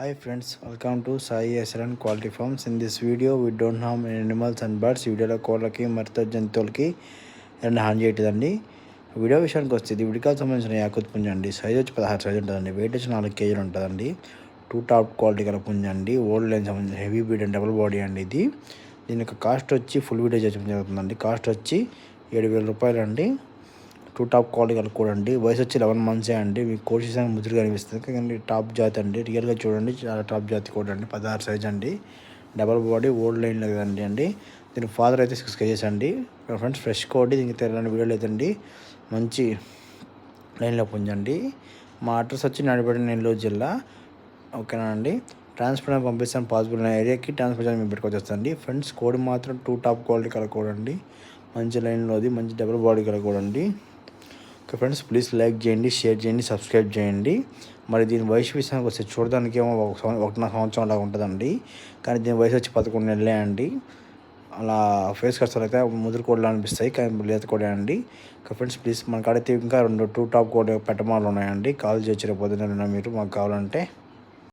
Hi friends, welcome to Sai SRN Quality Farms. In this video, we don't harm animals and birds. వీడియోలో కోళ్ళకి మరిత జంతువులకి ఏమైనా హాని చేయట్లేదండి. వీడియో విషయానికి వస్తే ఇది ఉడికాకు సంబంధించిన యాకుత్ పుంజ అండి. సైజ్ వచ్చి 16 సైజ్ ఉంటుందండి. వెయిట్ వచ్చి 4 కేజీలు ఉంటుందండి. టాప్ క్వాలిటీ గల పుంజ అండి. ఓల్డ్ లైన్ సంబంధించిన heavy breed and double body అండి ఇది. దీని యొక్క కాస్ట్ వచ్చి ఫుల్ వీడియో చేయడం జరుగుతుందండి. కాస్ట్ వచ్చి 7,000 రూపాయలు అండి. టాప్ క్వాలిటీ గల కూడా అండి. వయసు వచ్చి 11 మంత్సే అండి. మీకు కోడి సీజన్ ముద్దుగా కనిపిస్తుంది కానీ టాప్ జాతి అండి. రియల్గా చూడండి, చాలా టాప్ జాతి కూడా అండి. 16 సైజ్ అండి. డబల్ బాడీ ఓల్డ్ లైన్లో కదండి అండి. దీని ఫాదర్ అయితే 6 కేజెస్ అండి. ఫ్రెండ్స్ ఫ్రెష్ కోడి, దీనికి తెల్లని వీడియోలు లేదండి. మంచి లైన్లో పుంజండి. మా అడ్రస్ వచ్చి నడిపడి నెల్లూరు జిల్లా. ఓకేనా అండి. ట్రాన్స్పోర్ట్ పంపిస్తాను, పాసిబుల్ అయిన ఏరియాకి ట్రాన్స్పోర్ట్ మేము పెట్టుకోవచ్చండి. ఫ్రెండ్స్ కోడి మాత్రం టాప్ క్వాలిటీ కల కూడా అండి. మంచి లైన్లోది, మంచి డబుల్ బాడీ కల కూడా అండి. ఓకే ఫ్రెండ్స్, ప్లీజ్ లైక్ చేయండి, షేర్ చేయండి, సబ్స్క్రైబ్ చేయండి. మరి దీని వయసు విషయానికి వస్తే చూడడానికి ఏమో 1.5 సంవత్సరం అలా ఉంటుందండి. కానీ దీని వయసు వచ్చి 11 నెలలే అండి. అలా ఫేస్ కట్సాలు అయితే ముదురు కోడలు అనిపిస్తాయి, కానీ లేత కోడే అండి. ఓకే ఫ్రెండ్స్, ప్లీజ్ మన కాడైతే ఇంకా 2 టాప్ కోడి పెట్టమాలు ఉన్నాయండి. కాల్ చేయొచ్చు రేపు పొద్దున్న మీరు మాకు కావాలంటే.